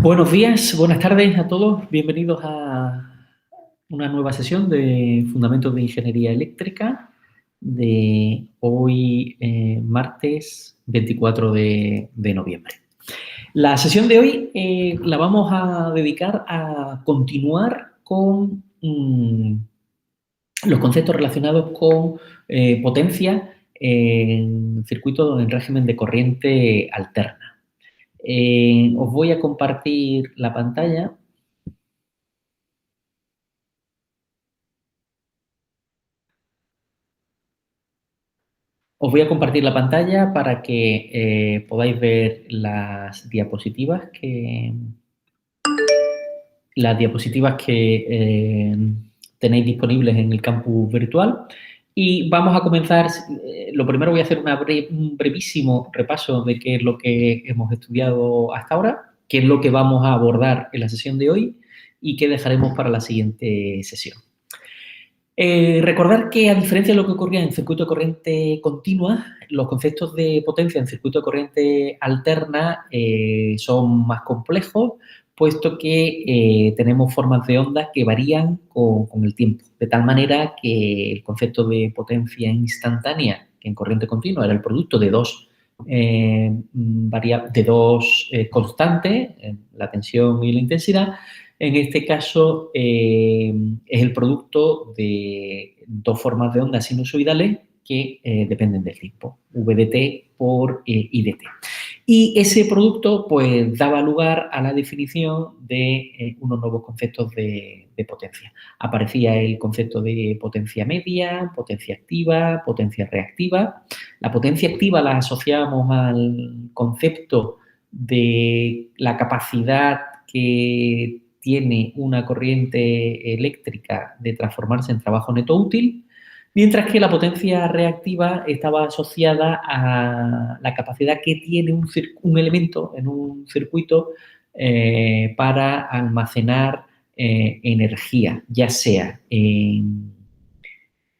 Buenos días, buenas tardes a todos. Bienvenidos a una nueva sesión de Fundamentos de Ingeniería Eléctrica de hoy, martes 24 de noviembre. La sesión de hoy la vamos a dedicar a continuar con los conceptos relacionados con potencia en circuitos en régimen de corriente alterna. Os voy a compartir la pantalla. Os voy a compartir la pantalla para que podáis ver las diapositivas que tenéis disponibles en el campus virtual. Y vamos a comenzar. Lo primero voy a hacer un brevísimo repaso de qué es lo que hemos estudiado hasta ahora, qué es lo que vamos a abordar en la sesión de hoy y qué dejaremos para la siguiente sesión. Recordar que, a diferencia de lo que ocurría en circuito de corriente continua, los conceptos de potencia en circuito de corriente alterna son más complejos, puesto que tenemos formas de ondas que varían con el tiempo, de tal manera que el concepto de potencia instantánea, que en corriente continua era el producto de dos constantes, la tensión y la intensidad, en este caso es el producto de dos formas de ondas sinusoidales que dependen del tiempo, v de t por i de t. Y ese producto pues daba lugar a la definición de unos nuevos conceptos de potencia. Aparecía el concepto de potencia media, potencia activa, potencia reactiva. La potencia activa la asociábamos al concepto de la capacidad que tiene una corriente eléctrica de transformarse en trabajo neto útil, mientras que la potencia reactiva estaba asociada a la capacidad que tiene un elemento en un circuito para almacenar energía, ya sea en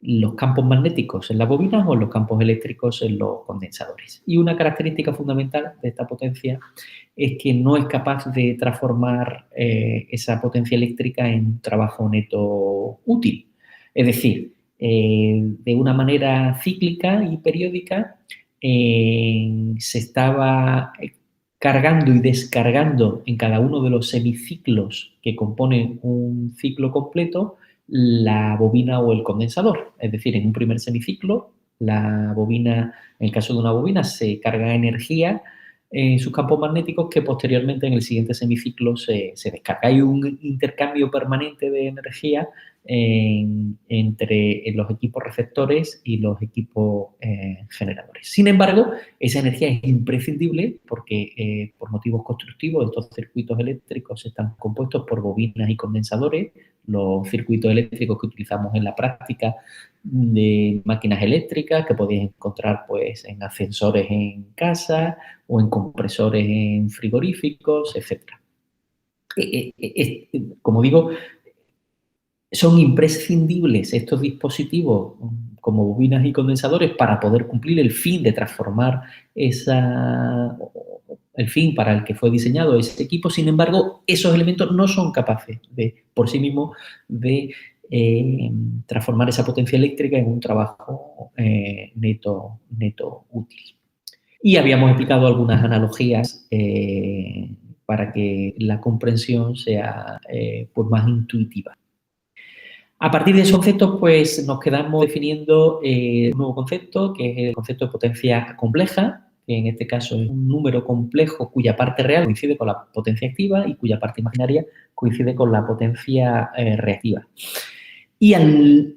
los campos magnéticos en las bobinas o en los campos eléctricos en los condensadores. Y una característica fundamental de esta potencia es que no es capaz de transformar esa potencia eléctrica en trabajo neto útil. Es decir, de una manera cíclica y periódica se estaba cargando y descargando en cada uno de los semiciclos que componen un ciclo completo la bobina o el condensador. Es decir, en un primer semiciclo, la bobina, en el caso de una bobina, se carga energía en sus campos magnéticos que posteriormente en el siguiente semiciclo se descarga. Hay un intercambio permanente de energía entre los equipos receptores y los equipos generadores. Sin embargo, esa energía es imprescindible porque por motivos constructivos estos circuitos eléctricos están compuestos por bobinas y condensadores. Los circuitos eléctricos que utilizamos en la práctica de máquinas eléctricas que podéis encontrar pues, en ascensores en casa o en compresores en frigoríficos, etc. Como digo, son imprescindibles estos dispositivos como bobinas y condensadores para poder cumplir el fin de transformar el fin para el que fue diseñado ese equipo. Sin embargo, esos elementos no son capaces por sí mismos de transformar esa potencia eléctrica en un trabajo neto útil. Y habíamos explicado algunas analogías para que la comprensión sea pues más intuitiva. A partir de esos conceptos, pues nos quedamos definiendo un nuevo concepto, que es el concepto de potencia compleja, que en este caso es un número complejo cuya parte real coincide con la potencia activa y cuya parte imaginaria coincide con la potencia reactiva. Y al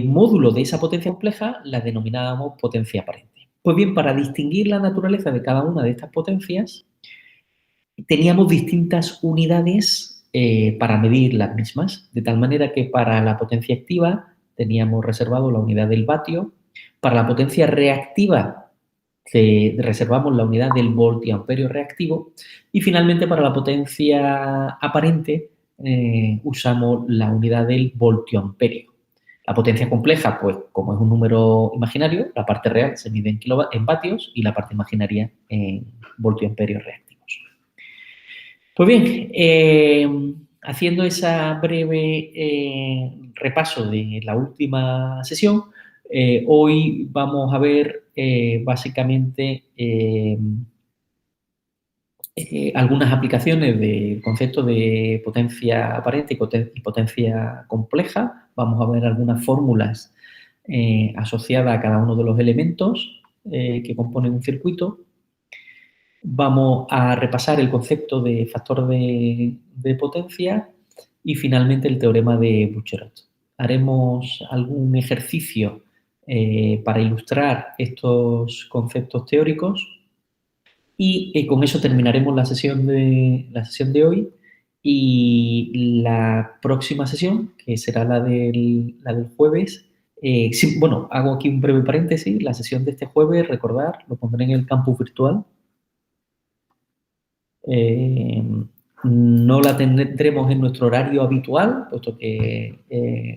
módulo de esa potencia compleja la denominábamos potencia aparente. Pues bien, para distinguir la naturaleza de cada una de estas potencias, teníamos distintas unidades para medir las mismas, de tal manera que para la potencia activa teníamos reservado la unidad del vatio, para la potencia reactiva reservamos la unidad del voltio amperio reactivo y finalmente para la potencia aparente usamos la unidad del voltio amperio. La potencia compleja, pues como es un número imaginario, la parte real se mide en vatios y la parte imaginaria en voltio amperio reactivo. Pues bien, haciendo esa breve repaso de la última sesión, hoy vamos a ver básicamente algunas aplicaciones del concepto de potencia aparente y potencia compleja. Vamos a ver algunas fórmulas asociadas a cada uno de los elementos que componen un circuito. Vamos a repasar el concepto de factor de potencia y finalmente el teorema de Bucherot. Haremos algún ejercicio para ilustrar estos conceptos teóricos y con eso terminaremos la sesión de hoy y la próxima sesión, que será la del jueves. Sí, bueno, hago aquí un breve paréntesis. La sesión de este jueves, recordar, lo pondré en el campus virtual. No la tendremos en nuestro horario habitual, puesto que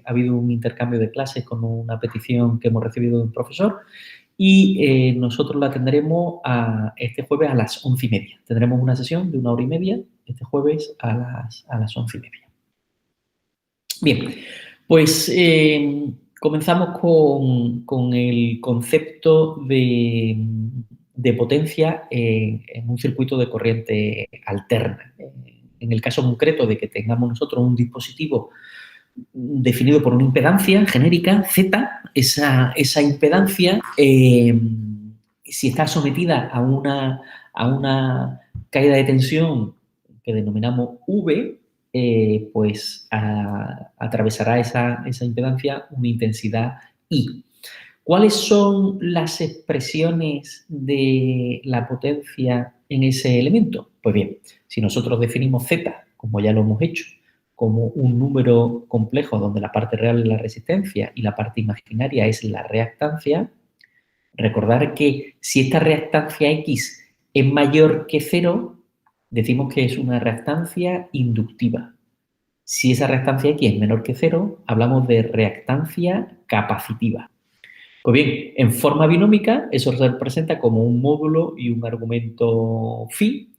ha habido un intercambio de clases con una petición que hemos recibido de un profesor y nosotros la tendremos este jueves a las 11:30. Tendremos una sesión de 1 hora y media este jueves a las 11:30. Bien, pues comenzamos con el concepto de potencia en un circuito de corriente alterna. En el caso concreto de que tengamos nosotros un dispositivo definido por una impedancia genérica, Z, esa impedancia, si está sometida a una caída de tensión que denominamos V, pues atravesará esa impedancia una intensidad I. ¿Cuáles son las expresiones de la potencia en ese elemento? Pues bien, si nosotros definimos Z, como ya lo hemos hecho, como un número complejo donde la parte real es la resistencia y la parte imaginaria es la reactancia, recordar que si esta reactancia X es mayor que 0, decimos que es una reactancia inductiva. Si esa reactancia X es menor que 0, hablamos de reactancia capacitiva. Pues bien, en forma binómica eso se representa como un módulo y un argumento phi,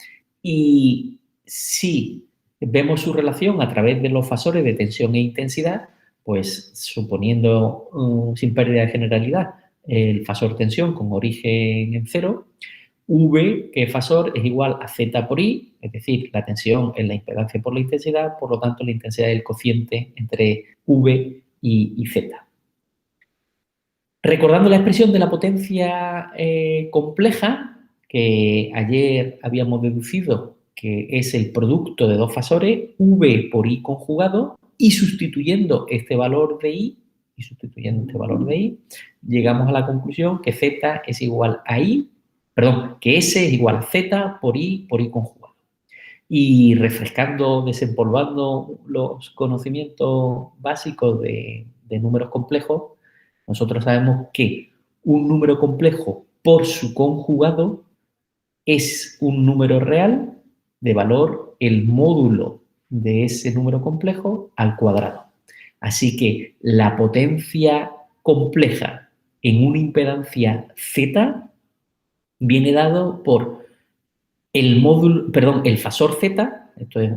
y si vemos su relación a través de los fasores de tensión e intensidad, pues suponiendo sin pérdida de generalidad el fasor tensión con origen en 0, V, que es fasor, es igual a Z por I, es decir, la tensión es la impedancia por la intensidad, por lo tanto la intensidad es el cociente entre V y Z. Recordando la expresión de la potencia compleja, que ayer habíamos deducido que es el producto de dos fasores, V por I conjugado, y sustituyendo este valor de I, llegamos a la conclusión que Z es igual a I, perdón, que S es igual a Z por I conjugado. Y refrescando, desempolvando los conocimientos básicos de números complejos, nosotros sabemos que un número complejo por su conjugado es un número real de valor el módulo de ese número complejo al cuadrado. Así que la potencia compleja en una impedancia Z viene dado por el fasor Z, esto es,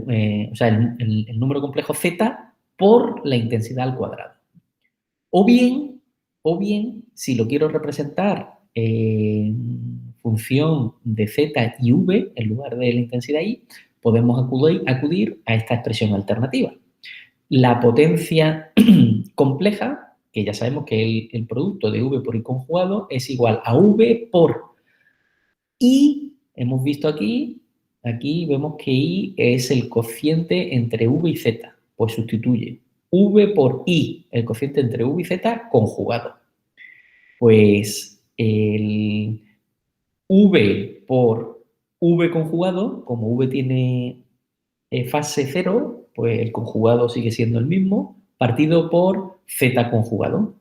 o sea, el número complejo Z por la intensidad al cuadrado. O bien, si lo quiero representar en función de Z y V en lugar de la intensidad I, podemos acudir a esta expresión alternativa. La potencia compleja, que ya sabemos que el producto de V por I conjugado es igual a V por I, hemos visto aquí vemos que I es el cociente entre V y Z, pues sustituye V por I, el cociente entre V y Z conjugado. Pues el V por V conjugado, como V tiene fase 0, pues el conjugado sigue siendo el mismo, partido por Z conjugado.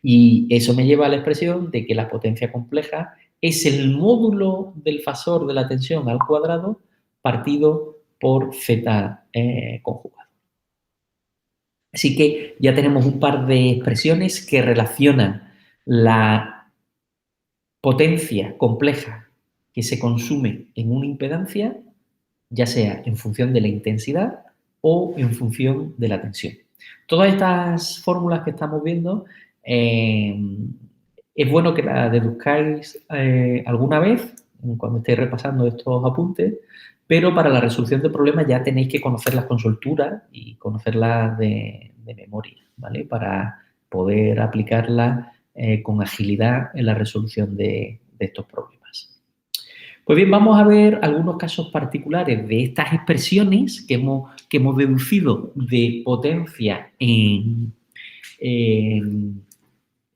Y eso me lleva a la expresión de que la potencia compleja es el módulo del fasor de la tensión al cuadrado partido por Z conjugado. Así que ya tenemos un par de expresiones que relacionan la potencia compleja que se consume en una impedancia ya sea en función de la intensidad o en función de la tensión. Todas estas fórmulas que estamos viendo, es bueno que las deduzcáis alguna vez cuando estéis repasando estos apuntes, pero para la resolución de problemas ya tenéis que conocerlas con soltura y conocerlas de memoria, ¿vale? Para poder aplicarlas con agilidad en la resolución de estos problemas. Pues bien, vamos a ver algunos casos particulares de estas expresiones que hemos deducido de potencia en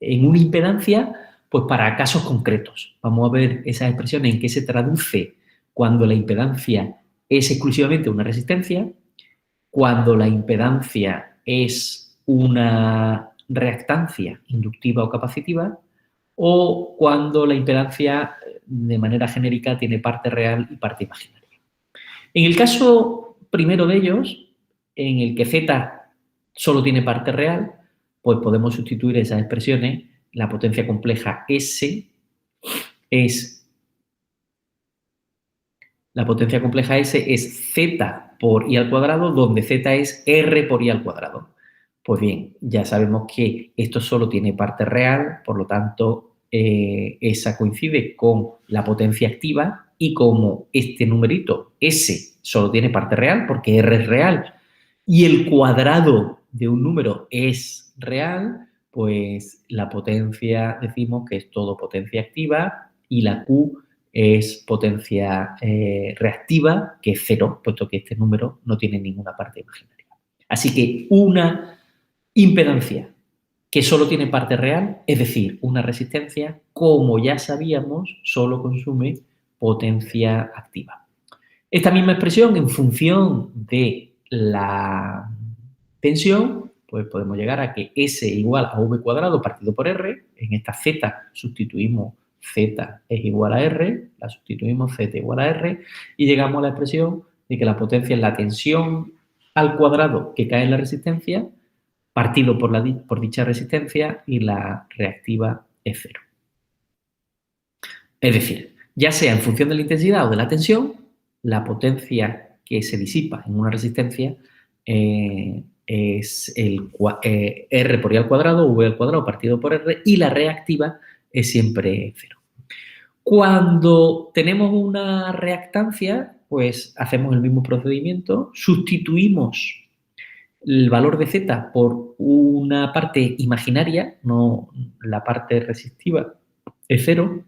una impedancia, pues para casos concretos. Vamos a ver esas expresiones en qué se traduce cuando la impedancia es exclusivamente una resistencia, cuando la impedancia es una reactancia inductiva o capacitiva, o cuando la impedancia de manera genérica tiene parte real y parte imaginaria. En el caso primero de ellos, en el que Z solo tiene parte real, pues podemos sustituir esas expresiones. La potencia compleja S es Z por I al cuadrado, donde Z es R por I al cuadrado. Pues bien, ya sabemos que esto solo tiene parte real, por lo tanto, esa coincide con la potencia activa, y como este numerito S solo tiene parte real, porque R es real, y el cuadrado de un número es real, pues la potencia decimos que es todo potencia activa, y la Q es potencia reactiva, que es 0, puesto que este número no tiene ninguna parte imaginaria. Así que una impedancia que solo tiene parte real, es decir, una resistencia, como ya sabíamos, solo consume potencia activa. Esta misma expresión, en función de la tensión, pues podemos llegar a que S igual a V cuadrado partido por R. En esta Z sustituimos Z es igual a R, la sustituimos Z igual a R, y llegamos a la expresión de que la potencia es la tensión al cuadrado que cae en la resistencia, partido por dicha resistencia, y la reactiva es 0. Es decir, ya sea en función de la intensidad o de la tensión, la potencia que se disipa en una resistencia es R por I al cuadrado, V al cuadrado partido por R, y la reactiva es siempre 0. Cuando tenemos una reactancia, pues hacemos el mismo procedimiento, sustituimos el valor de Z por una parte imaginaria, no la parte resistiva es 0.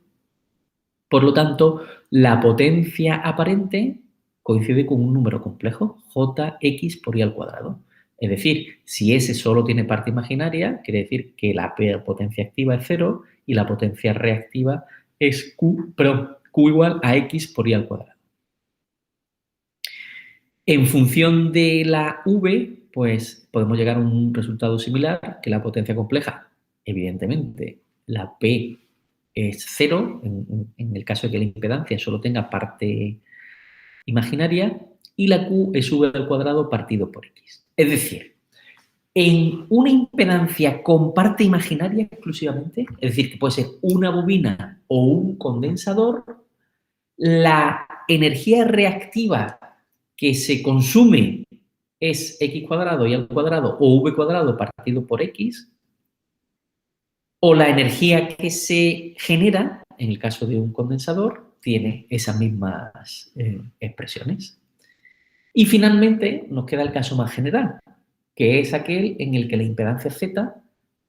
Por lo tanto, la potencia aparente coincide con un número complejo, Jx por I al cuadrado. Es decir, si S solo tiene parte imaginaria, quiere decir que la potencia activa es 0 y la potencia reactiva es Q igual a X por I al cuadrado. En función de la V, pues podemos llegar a un resultado similar, que la potencia compleja, evidentemente, la P es 0, en el caso de que la impedancia solo tenga parte imaginaria, y la Q es V al cuadrado partido por X. Es decir, en una impedancia con parte imaginaria exclusivamente, es decir, que puede ser una bobina o un condensador, la energía reactiva que se consume es X cuadrado y al cuadrado o V cuadrado partido por X, o la energía que se genera, en el caso de un condensador, tiene esas mismas expresiones. Y finalmente nos queda el caso más general, que es aquel en el que la impedancia Z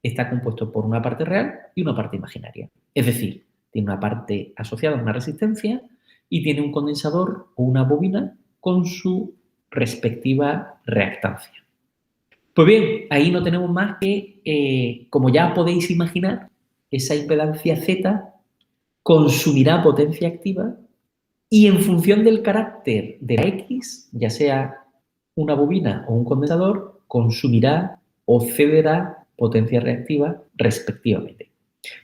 está compuesto por una parte real y una parte imaginaria. Es decir, tiene una parte asociada a una resistencia y tiene un condensador o una bobina con su respectiva reactancia. Pues bien, ahí no tenemos más que, como ya podéis imaginar, esa impedancia Z consumirá potencia activa, y en función del carácter de la X, ya sea una bobina o un condensador, consumirá o cederá potencia reactiva respectivamente.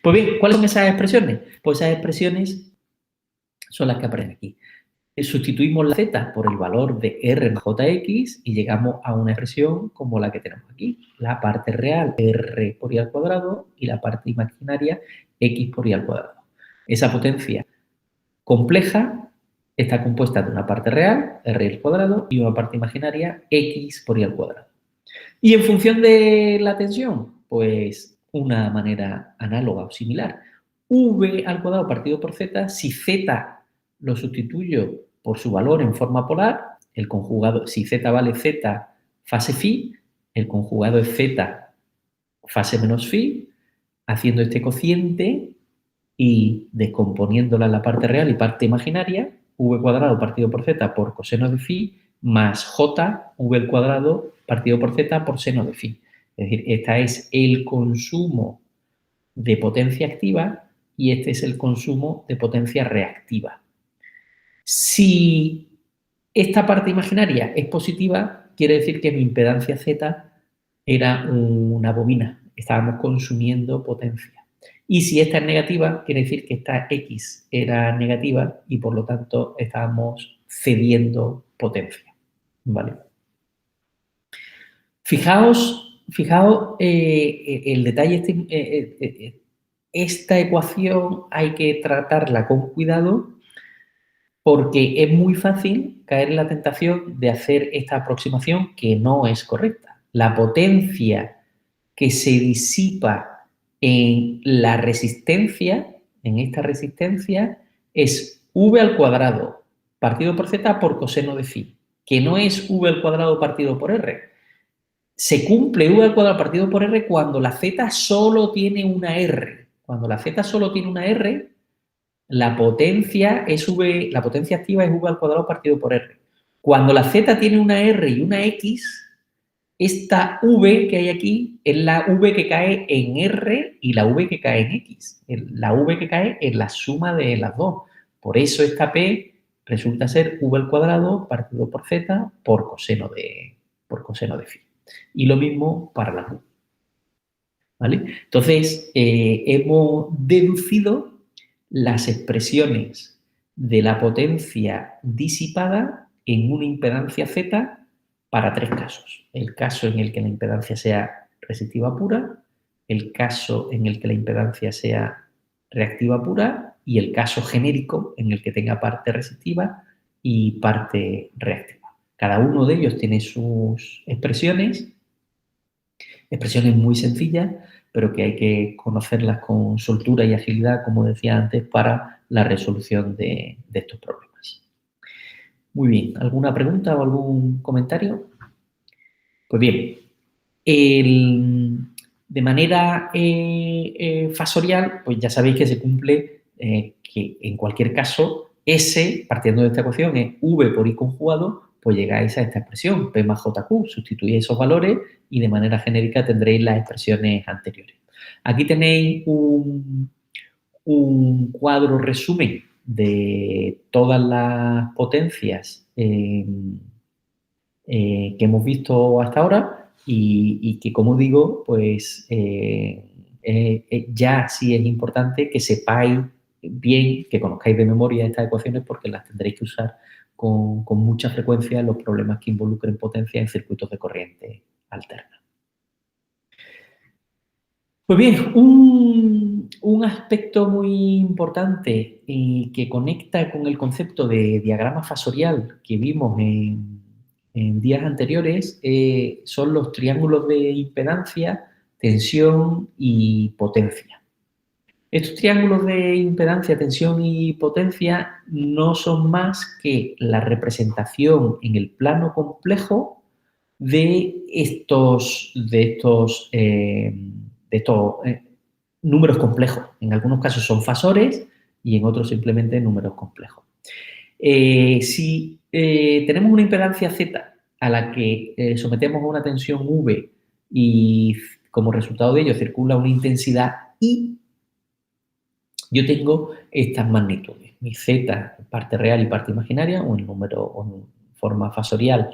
Pues bien, ¿cuáles son esas expresiones? Pues esas expresiones son las que aparecen aquí. Sustituimos la Z por el valor de R más JX y llegamos a una expresión como la que tenemos aquí. La parte real, R por I al cuadrado, y la parte imaginaria, X por I al cuadrado. Esa potencia compleja está compuesta de una parte real, r al cuadrado, y una parte imaginaria, x por y al cuadrado. Y en función de la tensión, pues una manera análoga o similar. V al cuadrado partido por z, si z lo sustituyo por su valor en forma polar, el conjugado, si z vale z fase phi, el conjugado es z fase menos phi, haciendo este cociente y descomponiéndola en la parte real y parte imaginaria, v cuadrado partido por z por coseno de phi más j, v al cuadrado partido por z por seno de phi. Es decir, este es el consumo de potencia activa y este es el consumo de potencia reactiva. Si esta parte imaginaria es positiva, quiere decir que mi impedancia Z era una bobina, estábamos consumiendo potencia. Y si esta es negativa, quiere decir que esta X era negativa y por lo tanto estábamos cediendo potencia. ¿Vale? Fijaos el detalle, esta ecuación hay que tratarla con cuidado porque es muy fácil caer en la tentación de hacer esta aproximación que no es correcta. La potencia que se disipa en la resistencia, en esta resistencia, es v al cuadrado partido por z por coseno de phi, que no es v al cuadrado partido por r. Se cumple v al cuadrado partido por r cuando la z solo tiene una r. Cuando la z solo tiene una r, la potencia activa es v al cuadrado partido por r. Cuando la z tiene una r y una x, esta v que hay aquí es la v que cae en r y la v que cae en x. La v que cae es la suma de las dos. Por eso esta p resulta ser v al cuadrado partido por z por coseno de phi. Y lo mismo para la q. ¿Vale? Entonces, hemos deducido las expresiones de la potencia disipada en una impedancia Z para tres casos. El caso en el que la impedancia sea resistiva pura, el caso en el que la impedancia sea reactiva pura y el caso genérico en el que tenga parte resistiva y parte reactiva. Cada uno de ellos tiene sus expresiones muy sencillas, pero que hay que conocerlas con soltura y agilidad, como decía antes, para la resolución de estos problemas. Muy bien, ¿alguna pregunta o algún comentario? Pues bien, de manera fasorial, pues ya sabéis que se cumple que en cualquier caso S, partiendo de esta ecuación, es V por I conjugado, pues llegáis a esta expresión, P más JQ, sustituís esos valores y de manera genérica tendréis las expresiones anteriores. Aquí tenéis un cuadro resumen de todas las potencias que hemos visto hasta ahora y que, como digo, pues ya sí es importante que sepáis bien, que conozcáis de memoria estas ecuaciones porque las tendréis que usar con mucha frecuencia en los problemas que involucren potencia en circuitos de corriente alterna. Pues bien, un aspecto muy importante y que conecta con el concepto de diagrama fasorial que vimos en días anteriores son los triángulos de impedancia, tensión y potencia. Estos triángulos de impedancia, tensión y potencia no son más que la representación en el plano complejo de estos números complejos. En algunos casos son fasores y en otros simplemente números complejos. Si tenemos una impedancia Z a la que sometemos a una tensión V y como resultado de ello circula una intensidad I, yo tengo estas magnitudes. Mi Z, parte real y parte imaginaria, o en número o en forma fasorial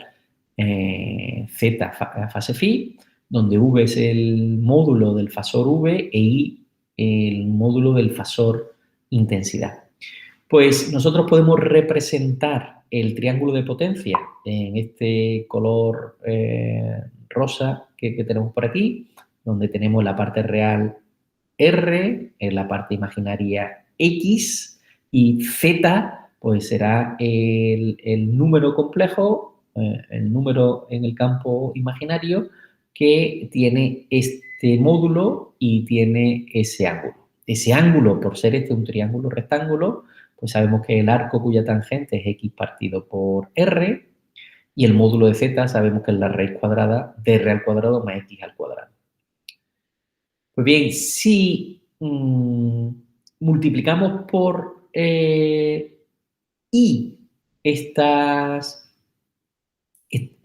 Z fase phi, donde V es el módulo del fasor V e I el módulo del fasor intensidad. Pues nosotros podemos representar el triángulo de potencia en este color rosa que tenemos por aquí, donde tenemos la parte real R, en la parte imaginaria X y Z, pues será el número complejo, el número en el campo imaginario que tiene este módulo y tiene ese ángulo. Ese ángulo, por ser este un triángulo rectángulo, pues sabemos que el arco cuya tangente es x partido por r, y el módulo de z sabemos que es la raíz cuadrada de r al cuadrado más x al cuadrado. Pues bien, si multiplicamos por i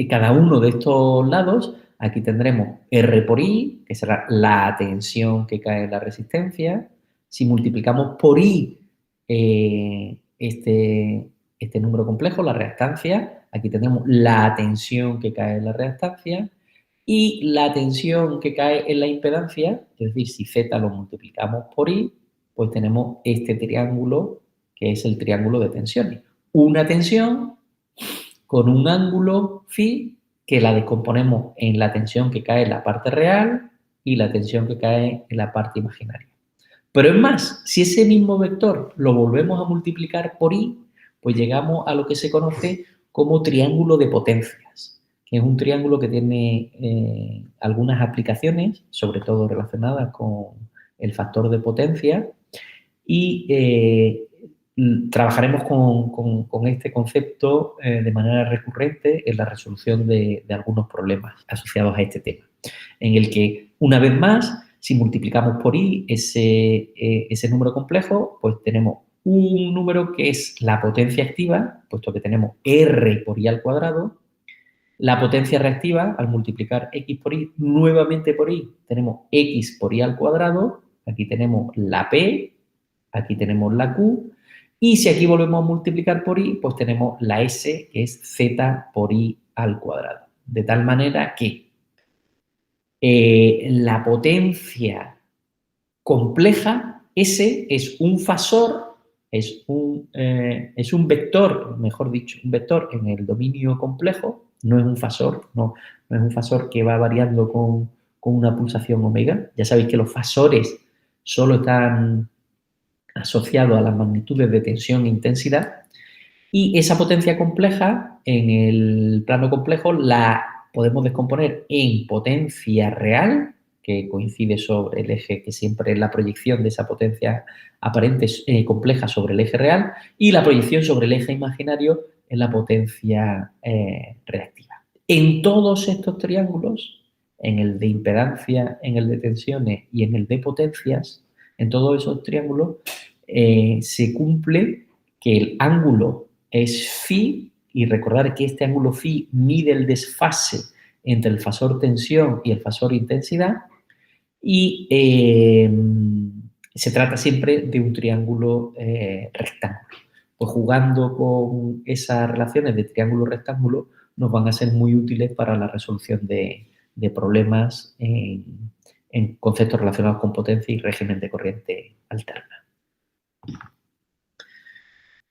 cada uno de estos lados, aquí tendremos R por I, que será la tensión que cae en la resistencia. Si multiplicamos por I este número complejo, la reactancia, aquí tenemos la tensión que cae en la reactancia y la tensión que cae en la impedancia, es decir, si Z lo multiplicamos por I, pues tenemos este triángulo que es el triángulo de tensiones. Una tensión con un ángulo phi que la descomponemos en la tensión que cae en la parte real y la tensión que cae en la parte imaginaria. Pero es más, si ese mismo vector lo volvemos a multiplicar por i, pues llegamos a lo que se conoce como triángulo de potencias, que es un triángulo que tiene algunas aplicaciones, sobre todo relacionadas con el factor de potencia, y trabajaremos con este concepto de manera recurrente en la resolución de algunos problemas asociados a este tema, en el que, una vez más, si multiplicamos por i ese número complejo, pues tenemos un número que es la potencia activa, puesto que tenemos r por i al cuadrado. La potencia reactiva, al multiplicar x por y, nuevamente por y, tenemos x por y al cuadrado. Aquí tenemos la P, aquí tenemos la Q. Y si aquí volvemos a multiplicar por y, pues tenemos la S, que es z por y al cuadrado. De tal manera que la potencia compleja, S, es un fasor, es un vector, mejor dicho, un vector en el dominio complejo. No es un fasor, no es un fasor que va variando con una pulsación omega. Ya sabéis que los fasores solo están asociados a las magnitudes de tensión e intensidad. Y esa potencia compleja, en el plano complejo, la podemos descomponer en potencia real, que coincide sobre el eje, que siempre es la proyección de esa potencia aparente compleja sobre el eje real, y la proyección sobre el eje imaginario en la potencia reactiva. En todos estos triángulos, en el de impedancia, en el de tensiones y en el de potencias, en todos esos triángulos se cumple que el ángulo es phi, y recordar que este ángulo phi mide el desfase entre el fasor tensión y el fasor intensidad, y se trata siempre de un triángulo rectángulo. Pues jugando con esas relaciones de triángulo-rectángulo nos van a ser muy útiles para la resolución de problemas en conceptos relacionados con potencia y régimen de corriente alterna.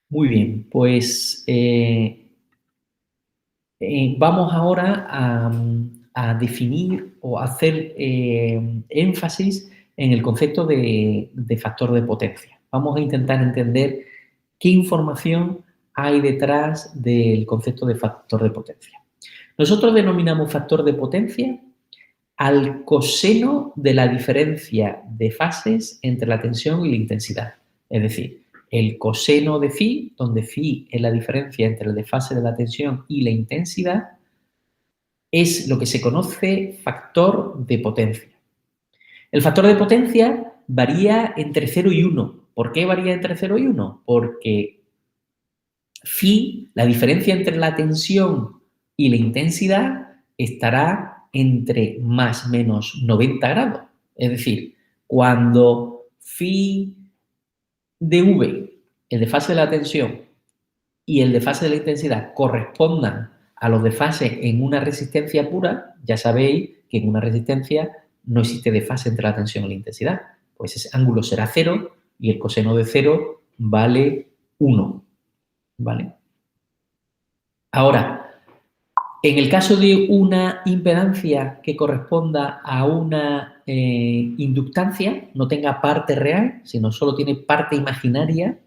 Muy bien, pues vamos ahora a definir o hacer énfasis en el concepto de factor de potencia. Vamos a intentar entender qué información hay detrás del concepto de factor de potencia. Nosotros denominamos factor de potencia al coseno de la diferencia de fases entre la tensión y la intensidad. Es decir, el coseno de phi, donde phi es la diferencia entre el desfase de la tensión y la intensidad, es lo que se conoce factor de potencia. El factor de potencia varía entre 0 y 1. ¿Por qué varía entre 0 y 1? Porque phi, la diferencia entre la tensión y la intensidad, estará entre más o menos 90 grados. Es decir, cuando phi de V, el desfase de la tensión y el desfase de la intensidad correspondan a los desfases en una resistencia pura, ya sabéis que en una resistencia no existe desfase entre la tensión y la intensidad. Pues ese ángulo será 0 y el coseno de 0 vale 1. ¿Vale? Ahora, en el caso de una impedancia que corresponda a una inductancia, no tenga parte real, sino solo tiene parte imaginaria,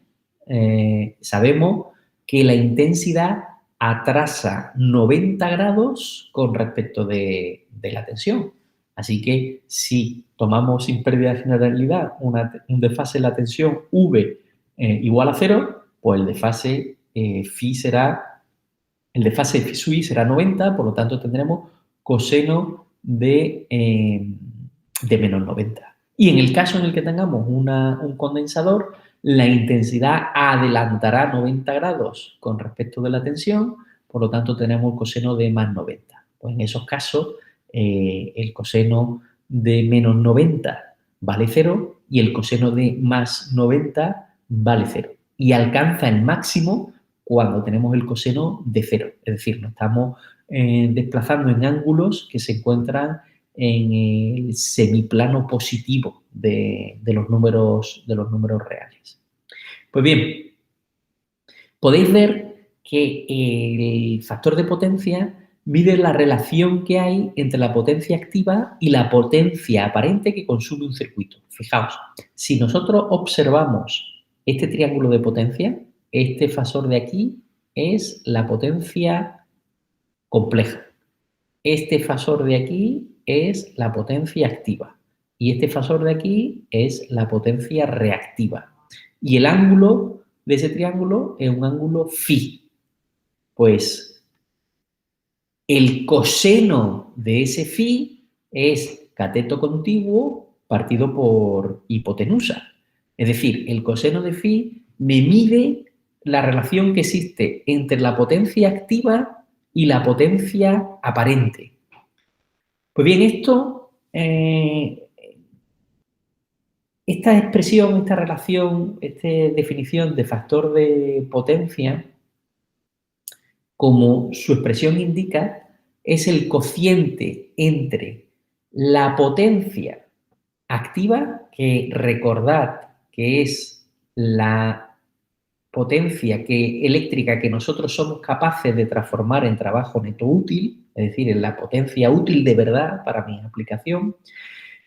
sabemos que la intensidad atrasa 90 grados con respecto de la tensión. Así que si tomamos sin pérdida de generalidad un desfase de la tensión V igual a 0, pues el desfase phi phi será 90, por lo tanto tendremos coseno de menos 90. Y en el caso en el que tengamos un condensador, la intensidad adelantará 90 grados con respecto de la tensión, por lo tanto tenemos el coseno de más 90. Pues en esos casos, el coseno de menos 90 vale 0 y el coseno de más 90 vale 0. Y alcanza el máximo cuando tenemos el coseno de 0. Es decir, nos estamos desplazando en ángulos que se encuentran en el semiplano positivo de los números reales. Pues bien, podéis ver que el factor de potencia mide la relación que hay entre la potencia activa y la potencia aparente que consume un circuito. Fijaos, si nosotros observamos este triángulo de potencia, este fasor de aquí es la potencia compleja. Este fasor de aquí es la potencia activa y este fasor de aquí es la potencia reactiva. Y el ángulo de ese triángulo es un ángulo phi. Pues el coseno de ese phi es cateto contiguo partido por hipotenusa. Es decir, el coseno de phi me mide la relación que existe entre la potencia activa y la potencia aparente. Pues bien, esta expresión, esta relación, esta definición de factor de potencia, como su expresión indica, es el cociente entre la potencia activa, que recordad que es la potencia eléctrica que nosotros somos capaces de transformar en trabajo neto útil, es decir, en la potencia útil de verdad para mi aplicación,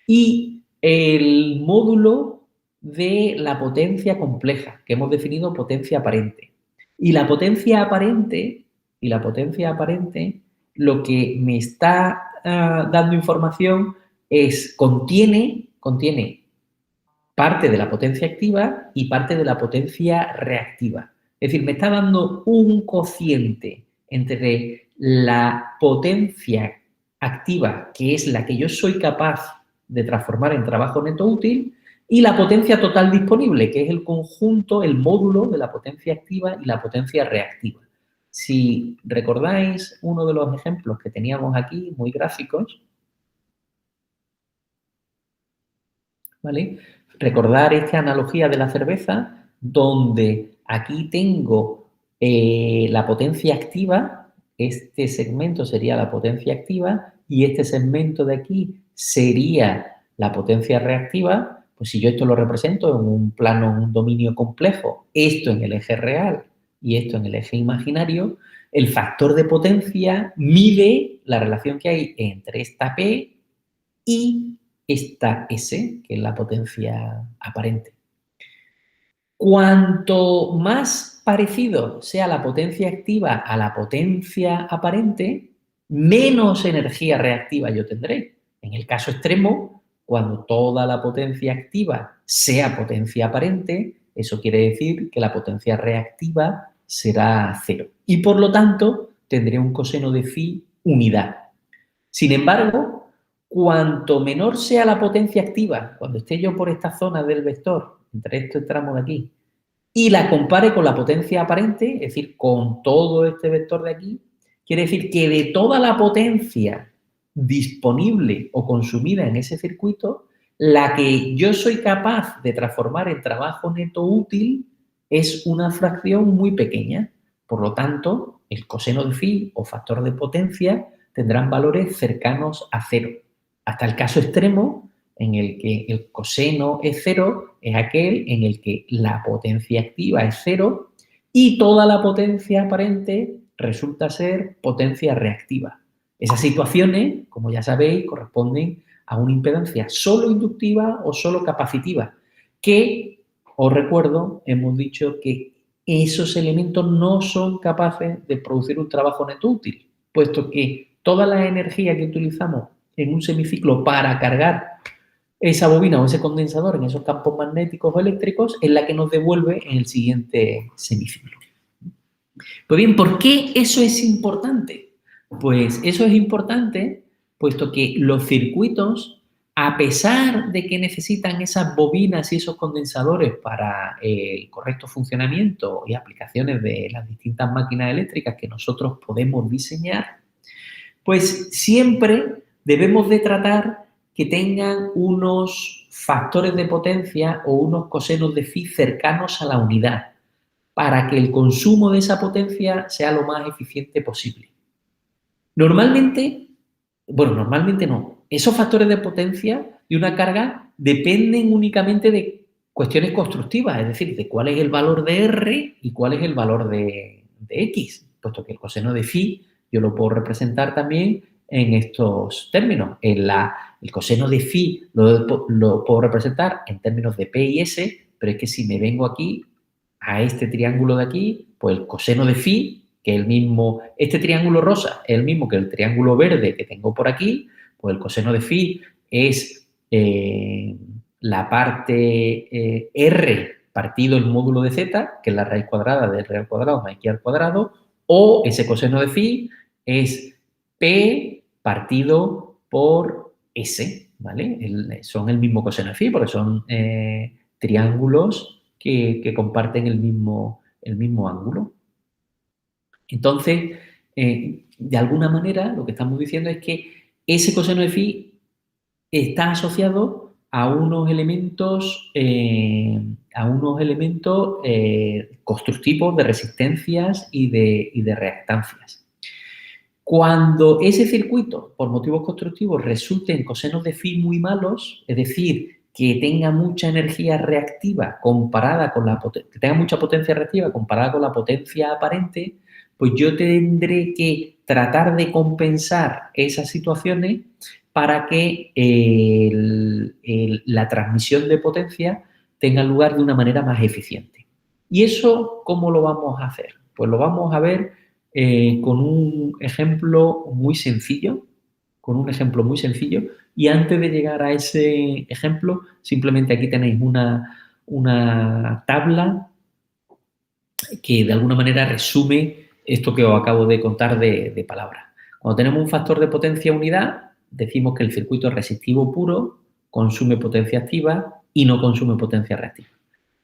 y el módulo de la potencia compleja, que hemos definido potencia aparente. Y la potencia aparente, lo que me está dando información es contiene parte de la potencia activa y parte de la potencia reactiva. Es decir, me está dando un cociente entre la potencia activa, que es la que yo soy capaz de transformar en trabajo neto útil, y la potencia total disponible, que es el conjunto, el módulo de la potencia activa y la potencia reactiva. Si recordáis uno de los ejemplos que teníamos aquí, muy gráficos, ¿vale? Recordar esta analogía de la cerveza, donde aquí tengo la potencia activa, este segmento sería la potencia activa y este segmento de aquí sería la potencia reactiva. Pues si yo esto lo represento en un plano, en un dominio complejo, esto en el eje real y esto en el eje imaginario, el factor de potencia mide la relación que hay entre esta P y esta S, que es la potencia aparente. Cuanto más parecido sea la potencia activa a la potencia aparente, menos energía reactiva yo tendré. En el caso extremo, cuando toda la potencia activa sea potencia aparente, eso quiere decir que la potencia reactiva será 0. Y por lo tanto, tendré un coseno de phi unidad. Sin embargo, cuanto menor sea la potencia activa, cuando esté yo por esta zona del vector, entre este tramo de aquí, y la compare con la potencia aparente, es decir, con todo este vector de aquí, quiere decir que de toda la potencia disponible o consumida en ese circuito, la que yo soy capaz de transformar en trabajo neto útil es una fracción muy pequeña. Por lo tanto, el coseno de phi o factor de potencia tendrán valores cercanos a 0. Hasta el caso extremo, en el que el coseno es 0, es aquel en el que la potencia activa es 0 y toda la potencia aparente resulta ser potencia reactiva. Esas situaciones, como ya sabéis, corresponden a una impedancia solo inductiva o solo capacitiva, que, os recuerdo, hemos dicho que esos elementos no son capaces de producir un trabajo neto útil, puesto que toda la energía que utilizamos en un semiciclo para cargar esa bobina o ese condensador en esos campos magnéticos o eléctricos es la que nos devuelve en el siguiente semiciclo. Pues bien, ¿por qué eso es importante? Pues eso es importante puesto que los circuitos, a pesar de que necesitan esas bobinas y esos condensadores para el correcto funcionamiento y aplicaciones de las distintas máquinas eléctricas que nosotros podemos diseñar, pues siempre debemos de tratar que tengan unos factores de potencia o unos cosenos de phi cercanos a la unidad, para que el consumo de esa potencia sea lo más eficiente posible. Normalmente, bueno, normalmente no. Esos factores de potencia de una carga dependen únicamente de cuestiones constructivas, es decir, de cuál es el valor de R y cuál es el valor de X, puesto que el coseno de phi yo lo puedo representar también en estos términos. El coseno de phi lo puedo representar en términos de P y S, pero es que si me vengo aquí a este triángulo de aquí, pues el coseno de phi, que es el mismo, este triángulo rosa es el mismo que el triángulo verde que tengo por aquí, pues el coseno de phi es la parte R partido el módulo de z, que es la raíz cuadrada de R al cuadrado más X al cuadrado, o ese coseno de phi es P partido por S, ¿vale? Son el mismo coseno de phi porque son triángulos que comparten el mismo ángulo. Entonces, de alguna manera, lo que estamos diciendo es que ese coseno de phi está asociado a unos elementos, constructivos de resistencias y de reactancias. Cuando ese circuito, por motivos constructivos, resulte en cosenos de phi muy malos, es decir, que tenga mucha energía reactiva comparada con que tenga mucha potencia reactiva comparada con la potencia aparente, pues yo tendré que tratar de compensar esas situaciones para que la transmisión de potencia tenga lugar de una manera más eficiente. ¿Y eso cómo lo vamos a hacer? Pues lo vamos a ver con un ejemplo muy sencillo, y antes de llegar a ese ejemplo, simplemente aquí tenéis una tabla que de alguna manera resume esto que os acabo de contar de palabras. Cuando tenemos un factor de potencia unidad, decimos que el circuito resistivo puro consume potencia activa y no consume potencia reactiva.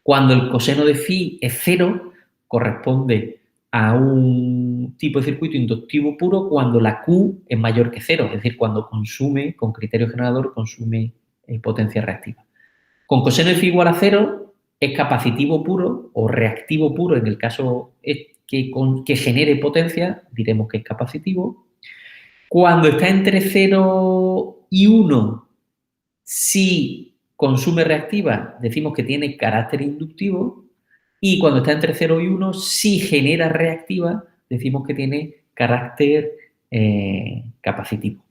Cuando el coseno de phi es 0, corresponde a un tipo de circuito inductivo puro cuando la Q es mayor que 0, es decir, cuando consume, con criterio generador, consume potencia reactiva. Con coseno de phi igual a 0 es capacitivo puro o reactivo puro en el caso que genere potencia, diremos que es capacitivo. Cuando está entre 0 y 1, si consume reactiva, decimos que tiene carácter inductivo, y cuando está entre 0 y 1, si genera reactiva, decimos que tiene carácter capacitivo.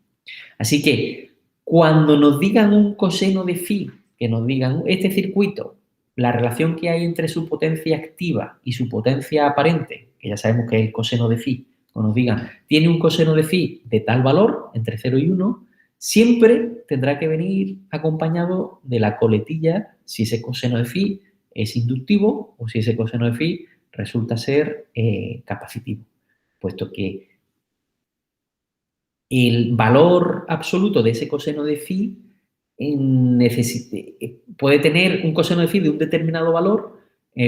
Así que cuando nos digan un coseno de phi, que nos digan este circuito, la relación que hay entre su potencia activa y su potencia aparente, que ya sabemos que es el coseno de phi, o nos digan, tiene un coseno de phi de tal valor, entre 0 y 1, siempre tendrá que venir acompañado de la coletilla si ese coseno de phi es inductivo o si ese coseno de phi resulta ser capacitivo, puesto que el valor absoluto de ese coseno de phi puede tener un coseno de phi de un determinado valor,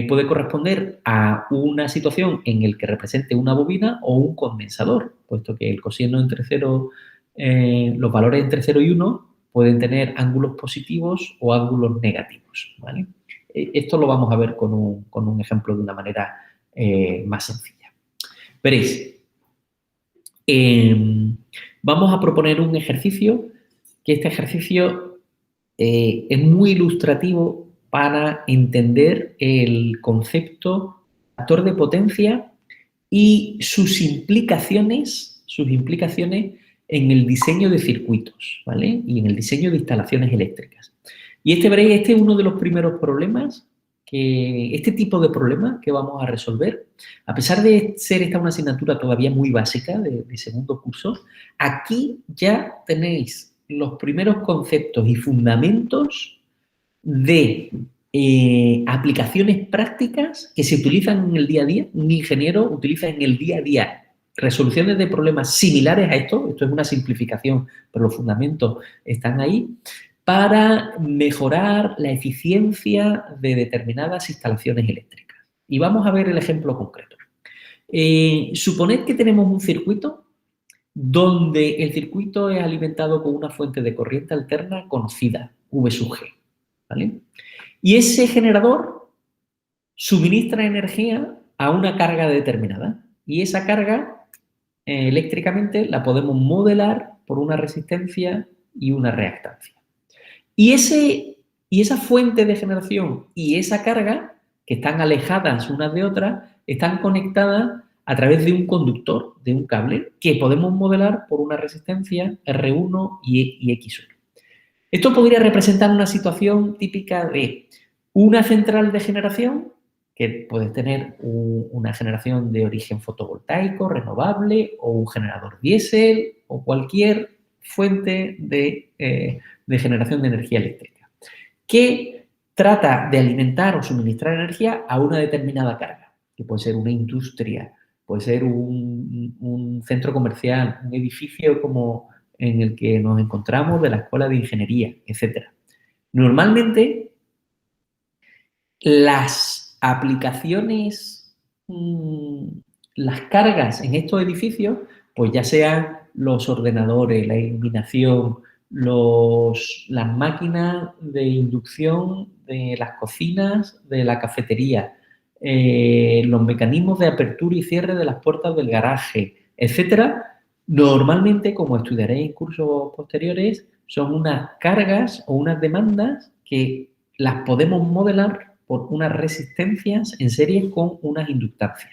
puede corresponder a una situación en la que represente una bobina o un condensador, puesto que el coseno entre 0, los valores entre 0 y 1 pueden tener ángulos positivos o ángulos negativos, ¿vale? Esto lo vamos a ver con un ejemplo de una manera más sencilla. Veréis, vamos a proponer un ejercicio, que este ejercicio es muy ilustrativo para entender el concepto factor de potencia y sus implicaciones en el diseño de circuitos, ¿vale? Y en el diseño de instalaciones eléctricas. Y veréis, este es uno de los primeros problemas que este tipo de problemas que vamos a resolver, a pesar de ser esta una asignatura todavía muy básica de segundo curso, aquí ya tenéis los primeros conceptos y fundamentos de aplicaciones prácticas que se utilizan en el día a día. Un ingeniero utiliza en el día a día resoluciones de problemas similares a esto es una simplificación, pero los fundamentos están ahí, para mejorar la eficiencia de determinadas instalaciones eléctricas. Y vamos a ver el ejemplo concreto. Suponed que tenemos un circuito donde el circuito es alimentado con una fuente de corriente alterna conocida, V sub G, ¿vale? Y ese generador suministra energía a una carga determinada. Y esa carga, eléctricamente, la podemos modelar por una resistencia y una reactancia. Y esa fuente de generación y esa carga, que están alejadas unas de otras, están conectadas a través de un conductor, de un cable, que podemos modelar por una resistencia R1 y X1. Esto podría representar una situación típica de una central de generación, que puede tener una generación de origen fotovoltaico, renovable, o un generador diésel, o cualquier fuente de generación de energía eléctrica, que trata de alimentar o suministrar energía a una determinada carga, que puede ser una industria, puede ser un centro comercial, un edificio como en el que nos encontramos de la escuela de ingeniería, etc. Normalmente, las aplicaciones, las cargas en estos edificios, pues ya sean los ordenadores, la iluminación, las máquinas de inducción de las cocinas, de la cafetería, los mecanismos de apertura y cierre de las puertas del garaje, etcétera, normalmente, como estudiaréis en cursos posteriores, son unas cargas o unas demandas que las podemos modelar por unas resistencias en serie con unas inductancias.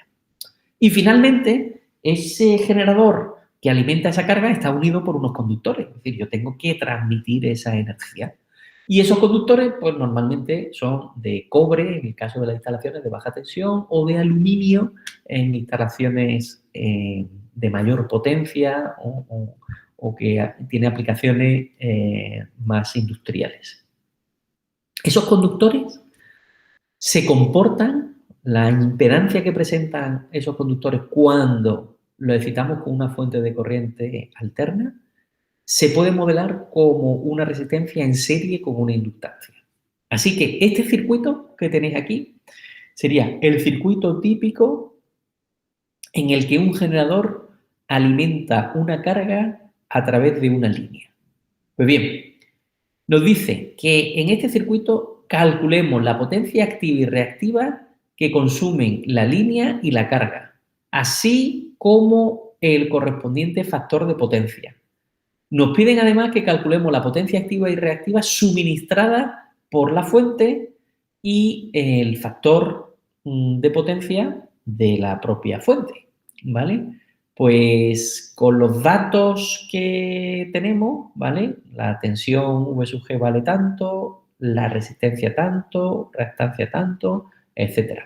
Y finalmente, ese generador que alimenta esa carga está unido por unos conductores. Es decir, yo tengo que transmitir esa energía. Y esos conductores, pues normalmente son de cobre, en el caso de las instalaciones de baja tensión, o de aluminio en instalaciones de mayor potencia o que tiene aplicaciones más industriales. Esos conductores se comportan, la impedancia que presentan esos conductores cuando lo excitamos con una fuente de corriente alterna, se puede modelar como una resistencia en serie con una inductancia. Así que este circuito que tenéis aquí sería el circuito típico en el que un generador alimenta una carga a través de una línea. Pues bien, nos dice que en este circuito calculemos la potencia activa y reactiva que consumen la línea y la carga, así como el correspondiente factor de potencia. Nos piden además que calculemos la potencia activa y reactiva suministrada por la fuente y el factor de potencia de la propia fuente, ¿vale? Pues con los datos que tenemos, ¿vale? La tensión V sub G vale tanto, la resistencia tanto, reactancia tanto, etcétera.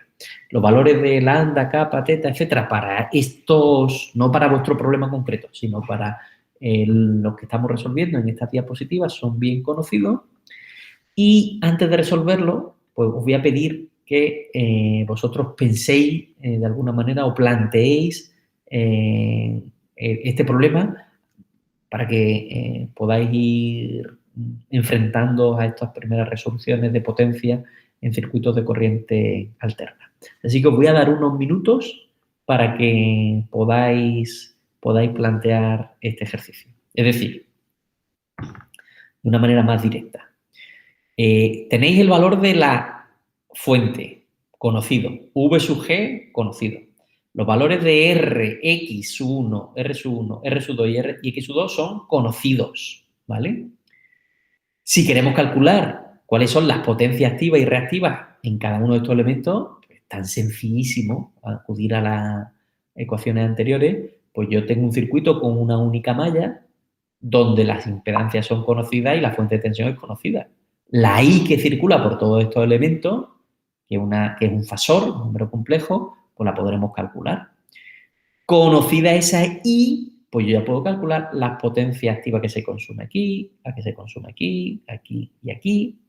Los valores de lambda, kappa, teta, etcétera, para estos, no para vuestro problema concreto, sino para los que estamos resolviendo en estas diapositivas son bien conocidos. Y antes de resolverlo, pues os voy a pedir que vosotros penséis de alguna manera o planteéis este problema para que podáis ir enfrentando a estas primeras resoluciones de potencia en circuitos de corriente alterna. Así que os voy a dar unos minutos para que podáis plantear este ejercicio. Es decir, de una manera más directa. Tenéis el valor de la fuente, conocido. V sub G, conocido. Los valores de R, X1, R sub 1, R sub 2 y X sub 2 son conocidos, ¿vale? Si queremos calcular cuáles son las potencias activas y reactivas en cada uno de estos elementos, es tan sencillísimo acudir a las ecuaciones anteriores. Pues yo tengo un circuito con una única malla donde las impedancias son conocidas y la fuente de tensión es conocida. La I que circula por todos estos elementos, que es un fasor, un número complejo, pues la podremos calcular. Conocida esa I, pues yo ya puedo calcular las potencias activas que se consume aquí, la que se consume aquí, aquí y aquí.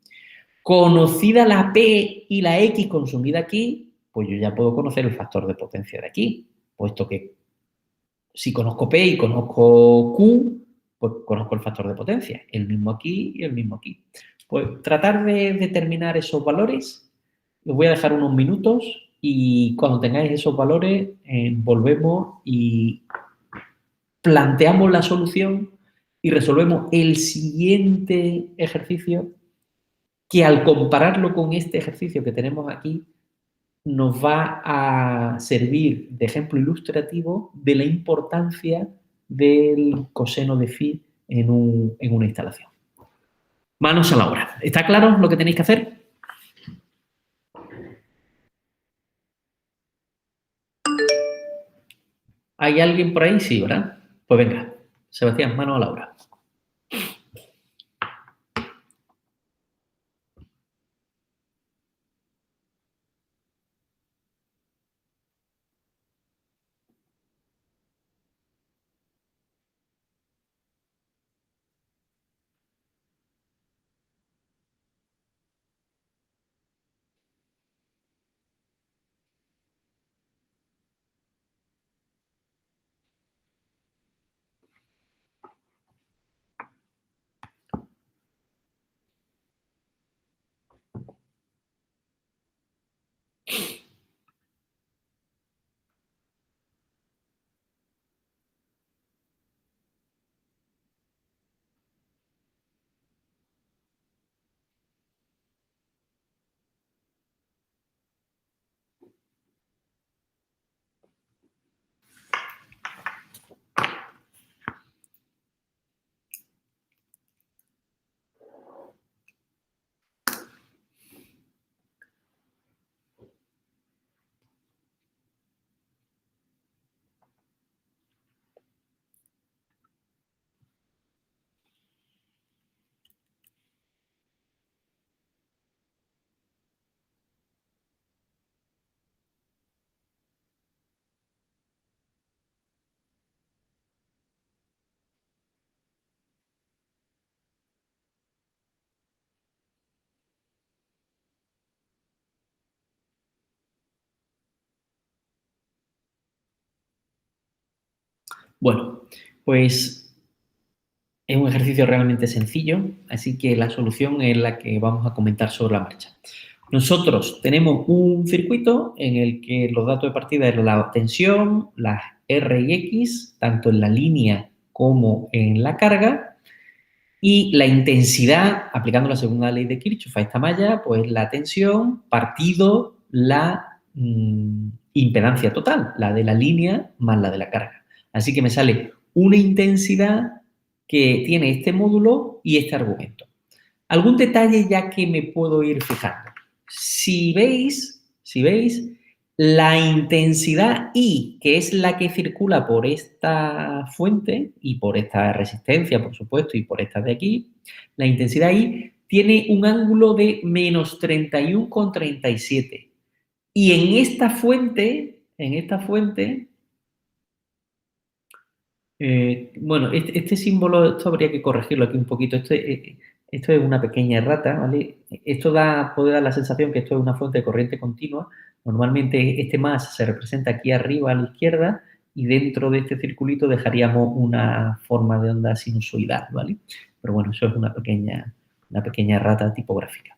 Conocida la P y la X consumida aquí, pues yo ya puedo conocer el factor de potencia de aquí, puesto que si conozco P y conozco Q, pues conozco el factor de potencia, el mismo aquí y el mismo aquí. Pues tratar de determinar esos valores, os voy a dejar unos minutos y cuando tengáis esos valores volvemos y planteamos la solución y resolvemos el siguiente ejercicio que al compararlo con este ejercicio que tenemos aquí, nos va a servir de ejemplo ilustrativo de la importancia del coseno de phi en una instalación. Manos a la obra. ¿Está claro lo que tenéis que hacer? ¿Hay alguien por ahí? Sí, ¿verdad? Pues venga, Sebastián, manos a la obra. Bueno, pues es un ejercicio realmente sencillo, así que la solución es la que vamos a comentar sobre la marcha. Nosotros tenemos un circuito en el que los datos de partida es la tensión, las R y X, tanto en la línea como en la carga, y la intensidad, aplicando la segunda ley de Kirchhoff a esta malla, pues la tensión partido la impedancia total, la de la línea más la de la carga. Así que me sale una intensidad que tiene este módulo y este argumento. Algún detalle ya que me puedo ir fijando. Si veis, la intensidad I, que es la que circula por esta fuente y por esta resistencia, por supuesto, y por esta de aquí, la intensidad I tiene un ángulo de menos 31,37. Y en esta fuente, bueno, este símbolo, esto habría que corregirlo aquí un poquito. Esto es una pequeña errata, ¿vale? Esto puede dar la sensación que esto es una fuente de corriente continua. Normalmente este más se representa aquí arriba a la izquierda y dentro de este circulito dejaríamos una forma de onda sinusoidal, ¿vale? Pero bueno, eso es una pequeña errata tipográfica.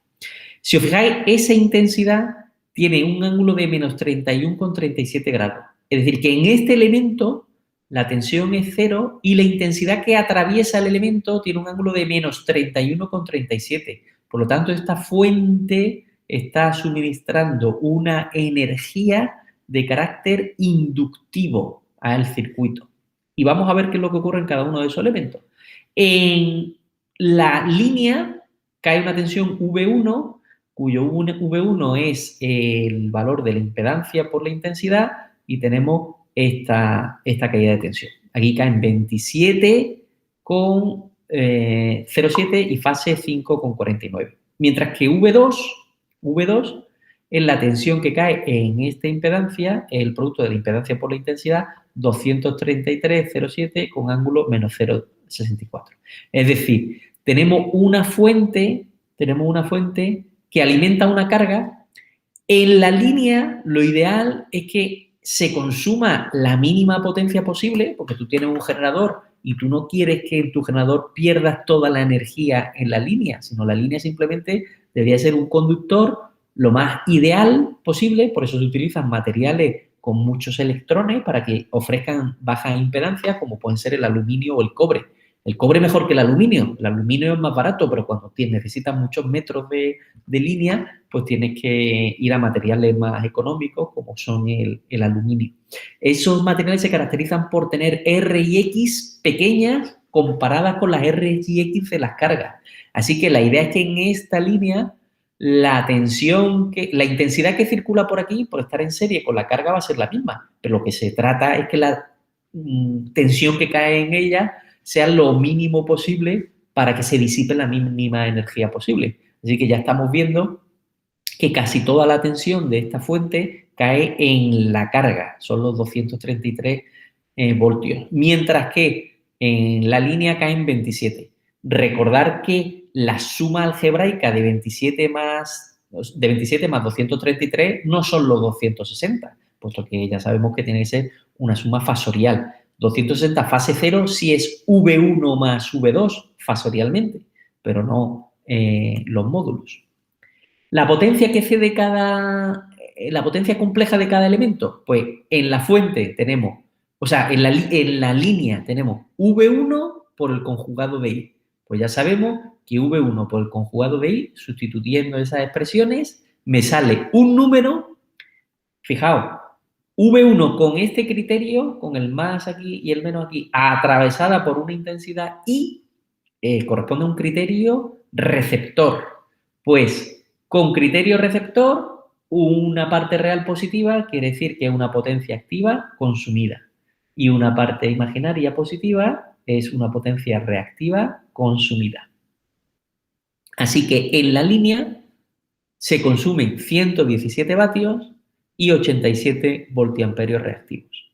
Si os fijáis, esa intensidad tiene un ángulo de menos 31,37 grados. Es decir, que en este elemento la tensión es 0 y la intensidad que atraviesa el elemento tiene un ángulo de menos 31,37. Por lo tanto, esta fuente está suministrando una energía de carácter inductivo al circuito. Y vamos a ver qué es lo que ocurre en cada uno de esos elementos. En la línea cae una tensión V1, cuyo V1 es el valor de la impedancia por la intensidad, y tenemos esta caída de tensión. Aquí caen 27,07 y fase 5,49. Mientras que V2 es la tensión que cae en esta impedancia, el producto de la impedancia por la intensidad, 233,07 con ángulo menos 0,64. Es decir, tenemos una fuente que alimenta una carga. En la línea, lo ideal es que se consuma la mínima potencia posible, porque tú tienes un generador y tú no quieres que en tu generador pierdas toda la energía en la línea, sino la línea simplemente debería ser un conductor lo más ideal posible, por eso se utilizan materiales con muchos electrones para que ofrezcan bajas impedancias, como pueden ser el aluminio o el cobre. El cobre mejor que el aluminio es más barato, pero cuando necesitas muchos metros de línea, pues tienes que ir a materiales más económicos, como son el aluminio. Esos materiales se caracterizan por tener R y X pequeñas comparadas con las R y X de las cargas. Así que la idea es que en esta línea la intensidad que circula por aquí, por estar en serie con la carga, va a ser la misma, pero lo que se trata es que la tensión que cae en ella sea lo mínimo posible para que se disipe la mínima energía posible. Así que ya estamos viendo que casi toda la tensión de esta fuente cae en la carga, son los 233 voltios, mientras que en la línea caen 27. Recordar que la suma algebraica de 27 más 233 no son los 260, puesto que ya sabemos que tiene que ser una suma fasorial. 260 fase 0 si es V1 más V2 fasorialmente, pero no los módulos. La potencia que cede la potencia compleja de cada elemento, pues en la fuente tenemos, o sea, en la línea tenemos V1 por el conjugado de I. Pues ya sabemos que V1 por el conjugado de I, sustituyendo esas expresiones, me sale un número, fijaos, V1 con este criterio, con el más aquí y el menos aquí, atravesada por una intensidad I, corresponde a un criterio receptor. Pues con criterio receptor, una parte real positiva quiere decir que es una potencia activa consumida y una parte imaginaria positiva es una potencia reactiva consumida. Así que en la línea se consumen 117 vatios y 87 voltiamperios reactivos.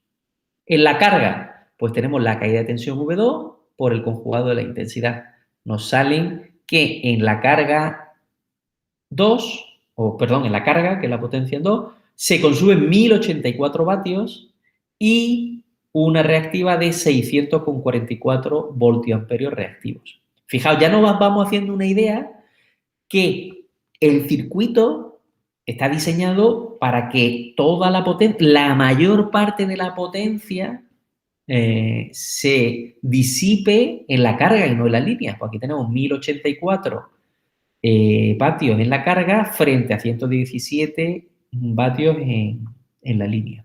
En la carga, pues tenemos la caída de tensión V2 por el conjugado de la intensidad. Nos salen que en la carga 2, en la carga, que es la potencia en 2, se consumen 1084 vatios y una reactiva de 644 voltiamperios reactivos. Fijaos, ya nos vamos haciendo una idea que el circuito está diseñado para que toda la potencia, la mayor parte de la potencia se disipe en la carga y no en la línea. Pues aquí tenemos 1084 vatios en la carga frente a 117 vatios en la línea.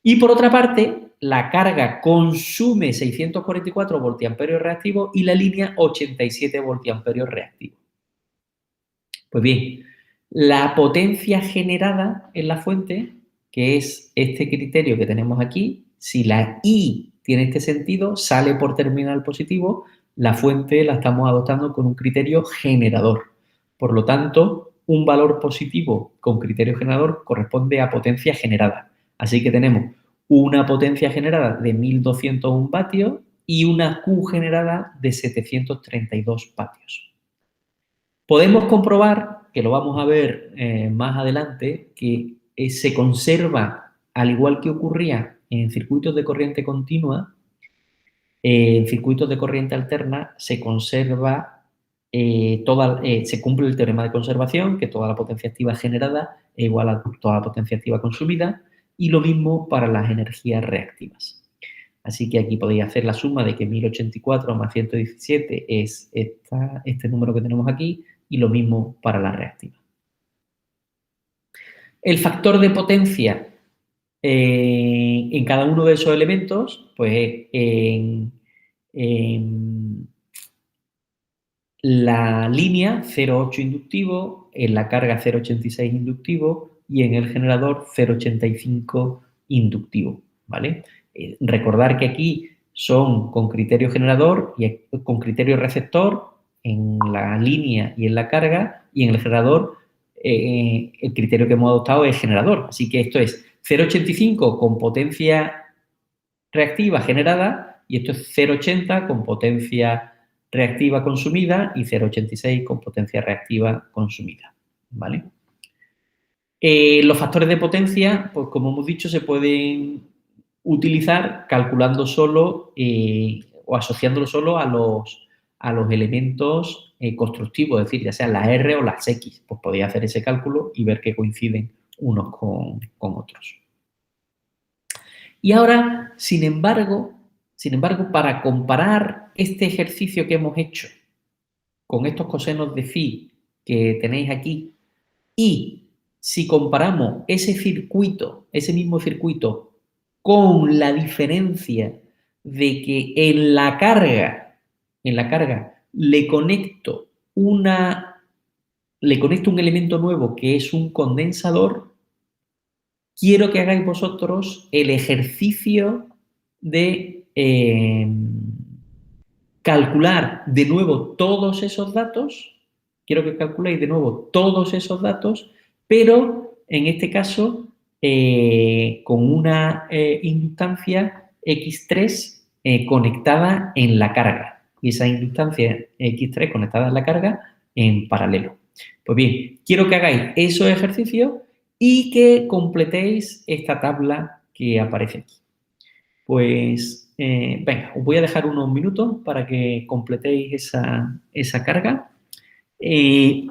Y por otra parte, la carga consume 644 voltiamperios reactivos y la línea 87 voltiamperios reactivos. Pues bien, la potencia generada en la fuente, que es este criterio que tenemos aquí, si la I tiene este sentido, sale por terminal positivo, la fuente la estamos adoptando con un criterio generador. Por lo tanto, un valor positivo con criterio generador corresponde a potencia generada. Así que tenemos una potencia generada de 1201 vatios y una Q generada de 732 vatios. Podemos comprobar, que lo vamos a ver más adelante, que se conserva, al igual que ocurría en circuitos de corriente continua, en circuitos de corriente alterna se conserva se cumple el teorema de conservación, que toda la potencia activa generada es igual a toda la potencia activa consumida, y lo mismo para las energías reactivas. Así que aquí podéis hacer la suma de que 1084 más 117 es este número que tenemos aquí, y lo mismo para la reactiva. El factor de potencia en cada uno de esos elementos, pues en la línea 0,8 inductivo, en la carga 0,86 inductivo y en el generador 0,85 inductivo, ¿vale? Recordar que aquí son con criterio generador y con criterio receptor en la línea y en la carga, y en el generador el criterio que hemos adoptado es generador. Así que esto es 0,85 con potencia reactiva generada y esto es 0,80 con potencia reactiva consumida y 0,86 con potencia reactiva consumida, ¿vale? Los factores de potencia, pues como hemos dicho, se pueden utilizar calculando solo o asociándolo solo a los elementos constructivos, es decir, ya sean las R o las X. Pues podéis hacer ese cálculo y ver que coinciden unos con otros. Y ahora, sin embargo, para comparar este ejercicio que hemos hecho con estos cosenos de phi que tenéis aquí y si comparamos ese circuito, ese mismo circuito, con la diferencia de que en la carga le conecto un elemento nuevo que es un condensador, quiero que hagáis vosotros el ejercicio de calcular de nuevo todos esos datos. Quiero que calculéis de nuevo todos esos datos, pero en este caso con una inductancia X3 conectada en la carga. Y esa inductancia X3 conectada en la carga en paralelo. Pues bien, quiero que hagáis esos ejercicios y que completéis esta tabla que aparece aquí. Pues, venga, os voy a dejar unos minutos para que completéis esa carga.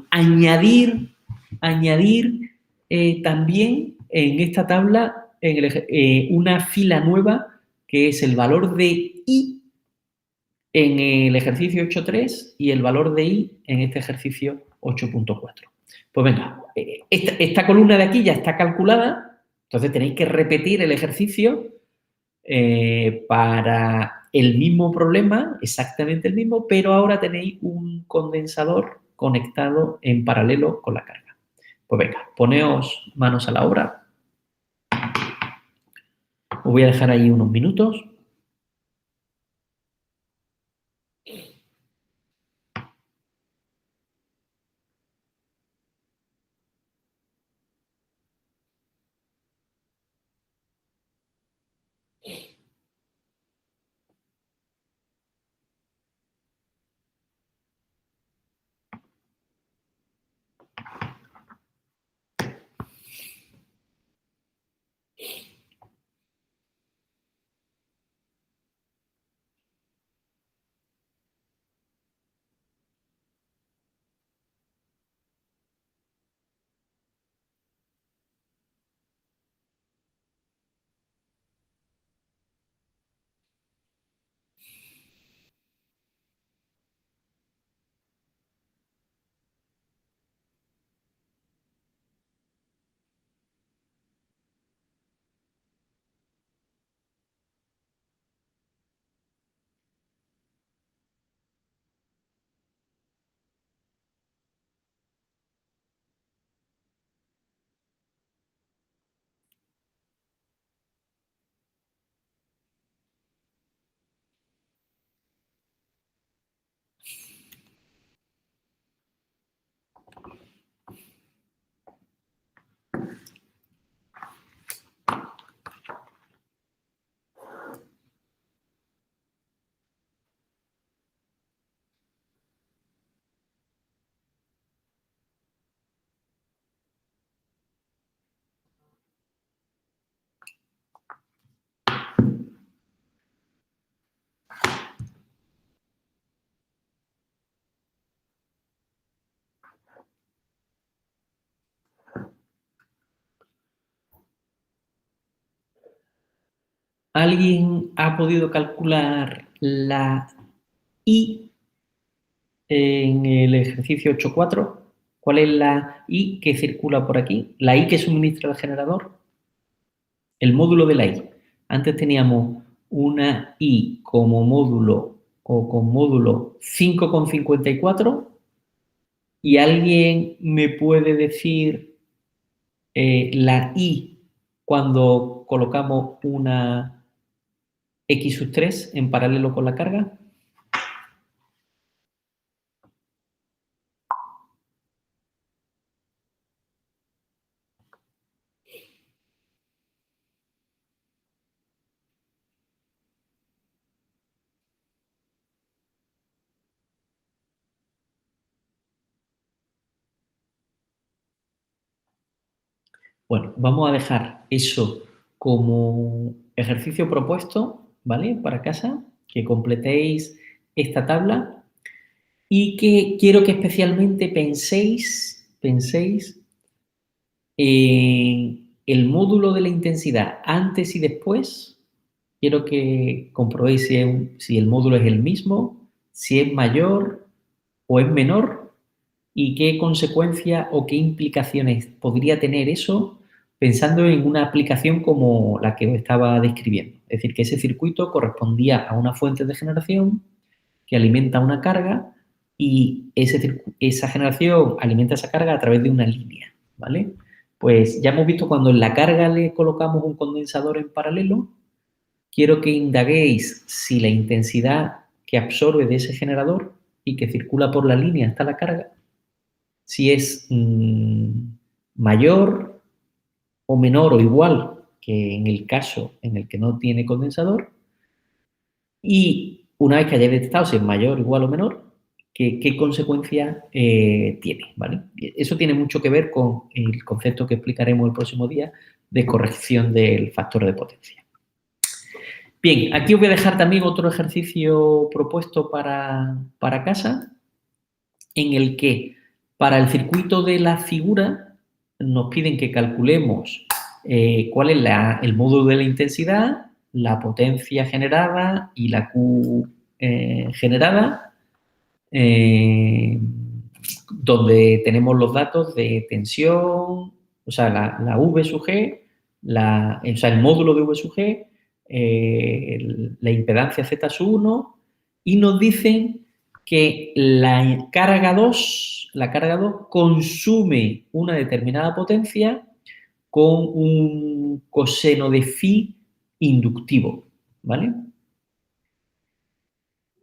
Añadir también en esta tabla una fila nueva que es el valor de I en el ejercicio 8.3 y el valor de I en este ejercicio 8.4. Pues venga, esta columna de aquí ya está calculada, entonces tenéis que repetir el ejercicio para el mismo problema, exactamente el mismo, pero ahora tenéis un condensador conectado en paralelo con la carga. Pues venga, poneos manos a la obra. Os voy a dejar ahí unos minutos. ¿Alguien ha podido calcular la I en el ejercicio 8.4? ¿Cuál es la I que circula por aquí? La I que suministra el generador. El módulo de la I. Antes teníamos una I como módulo o con módulo 5,54 y alguien me puede decir la I cuando colocamos una X3 en paralelo con la carga. Bueno, vamos a dejar eso como ejercicio propuesto, ¿vale? Para casa, que completéis esta tabla y que quiero que especialmente penséis en el módulo de la intensidad antes y después. Quiero que comprobéis si el módulo es el mismo, si es mayor o es menor y qué consecuencias o qué implicaciones podría tener eso pensando en una aplicación como la que os estaba describiendo. Es decir, que ese circuito correspondía a una fuente de generación que alimenta una carga y esa generación alimenta esa carga a través de una línea, ¿vale? Pues ya hemos visto cuando en la carga le colocamos un condensador en paralelo, quiero que indaguéis si la intensidad que absorbe de ese generador y que circula por la línea hasta la carga, si es mayor o menor o igual que en el caso en el que no tiene condensador, y una vez que hayáis detectado si es mayor, igual o menor, qué consecuencias tiene, ¿vale? Eso tiene mucho que ver con el concepto que explicaremos el próximo día de corrección del factor de potencia. Bien, aquí os voy a dejar también otro ejercicio propuesto para casa, en el que para el circuito de la figura nos piden que calculemos cuál es el módulo de la intensidad, la potencia generada y la Q generada, donde tenemos los datos de tensión, o sea, la V sub G, o sea, el módulo de V sub G, la impedancia Z sub 1, y nos dicen que la carga 2 consume una determinada potencia con un coseno de phi inductivo, ¿vale?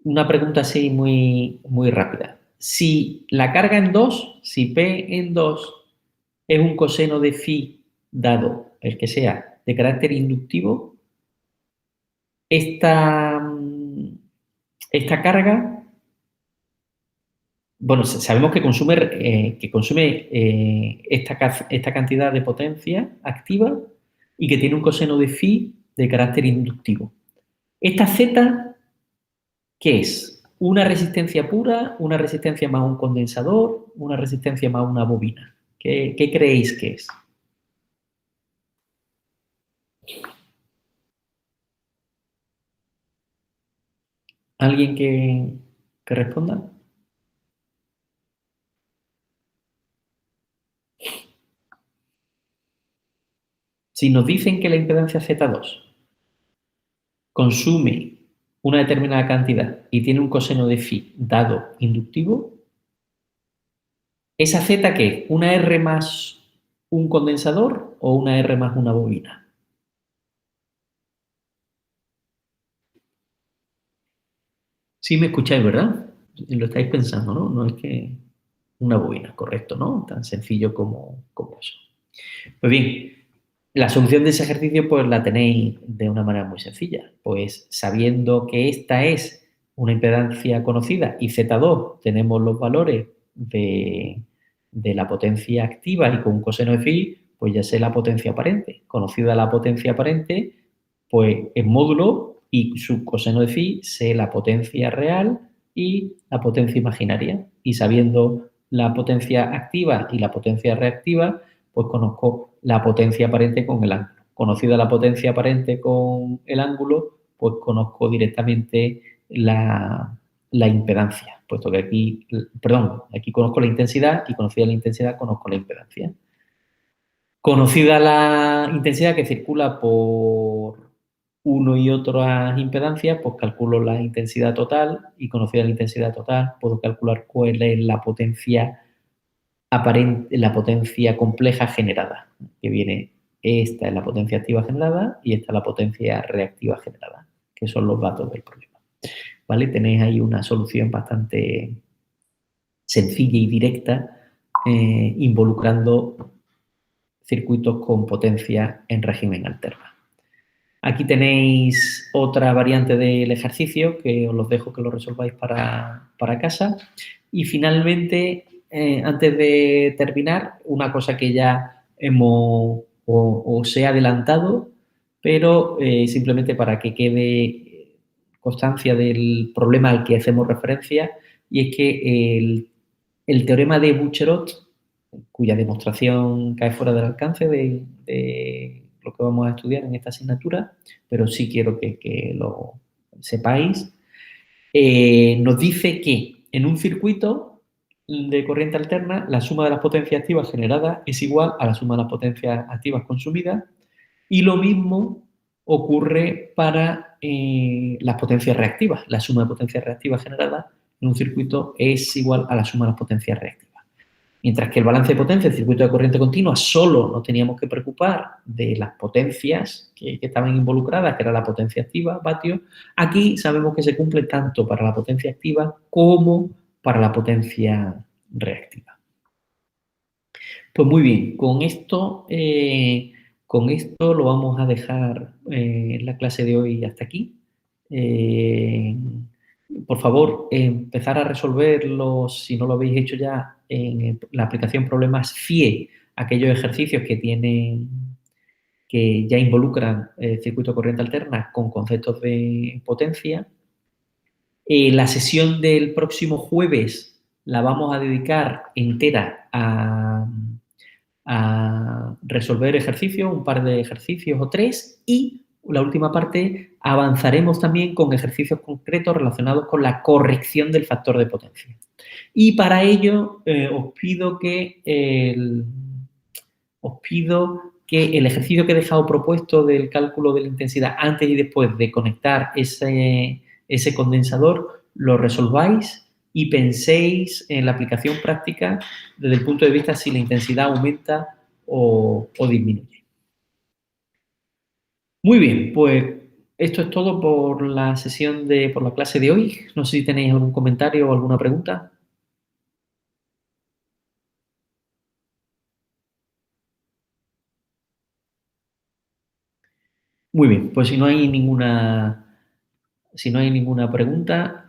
Una pregunta así muy, muy rápida. Si la carga en 2, si P en 2 es un coseno de phi dado el que sea de carácter inductivo, esta carga, bueno, sabemos que consume esta cantidad de potencia activa y que tiene un coseno de phi de carácter inductivo. Esta Z, ¿qué es? ¿Una resistencia pura, una resistencia más un condensador, una resistencia más una bobina? ¿Qué creéis que es? ¿Alguien que responda? Si nos dicen que la impedancia Z2 consume una determinada cantidad y tiene un coseno de phi dado inductivo, ¿esa Z qué es? ¿Una R más un condensador o una R más una bobina? Sí me escucháis, ¿verdad? Lo estáis pensando, ¿no? No es que una bobina, correcto, ¿no? Tan sencillo como eso. Pues bien, la solución de ese ejercicio pues la tenéis de una manera muy sencilla. Pues sabiendo que esta es una impedancia conocida y Z2 tenemos los valores de la potencia activa y con un coseno de phi, pues ya sé la potencia aparente. Conocida la potencia aparente, pues en módulo y su coseno de phi sé la potencia real y la potencia imaginaria. Y sabiendo la potencia activa y la potencia reactiva, pues conozco la potencia aparente con el ángulo. Conocida la potencia aparente con el ángulo, pues conozco directamente la impedancia, puesto que aquí conozco la intensidad y conocida la intensidad conozco la impedancia. Conocida la intensidad que circula por uno y otras impedancias, pues calculo la intensidad total y conocida la intensidad total, puedo calcular cuál es la potencia aparente, la potencia compleja generada, que viene, esta es la potencia activa generada y esta es la potencia reactiva generada, que son los datos del problema. ¿Vale? Tenéis ahí una solución bastante sencilla y directa, involucrando circuitos con potencia en régimen alterno. Aquí tenéis otra variante del ejercicio que os los dejo que lo resolváis para casa. Y finalmente, antes de terminar, una cosa que ya hemos os he adelantado, pero simplemente para que quede constancia del problema al que hacemos referencia, y es que el teorema de Bucherot, cuya demostración cae fuera del alcance de lo que vamos a estudiar en esta asignatura, pero sí quiero que lo sepáis, nos dice que en un circuito de corriente alterna, la suma de las potencias activas generadas es igual a la suma de las potencias activas consumidas, y lo mismo ocurre para las potencias reactivas. La suma de potencias reactivas generadas en un circuito es igual a la suma de las potencias reactivas. Mientras que el balance de potencia del circuito de corriente continua solo nos teníamos que preocupar de las potencias que estaban involucradas, que era la potencia activa, vatios. Aquí sabemos que se cumple tanto para la potencia activa como para la potencia reactiva. Pues muy bien, con esto lo vamos a dejar la clase de hoy hasta aquí. Por favor, empezar a resolverlos, si no lo habéis hecho ya, en la aplicación Problemas FIE, aquellos ejercicios que ya involucran circuito de corriente alterna con conceptos de potencia. La sesión del próximo jueves la vamos a dedicar entera a resolver ejercicios, un par de ejercicios o tres, y la última parte avanzaremos también con ejercicios concretos relacionados con la corrección del factor de potencia. Y para ello os pido que el ejercicio que he dejado propuesto del cálculo de la intensidad antes y después de conectar ese condensador lo resolváis y penséis en la aplicación práctica desde el punto de vista si la intensidad aumenta o disminuye. Muy bien, pues esto es todo por por la clase de hoy. No sé si tenéis algún comentario o alguna pregunta. Muy bien, pues si no hay ninguna pregunta,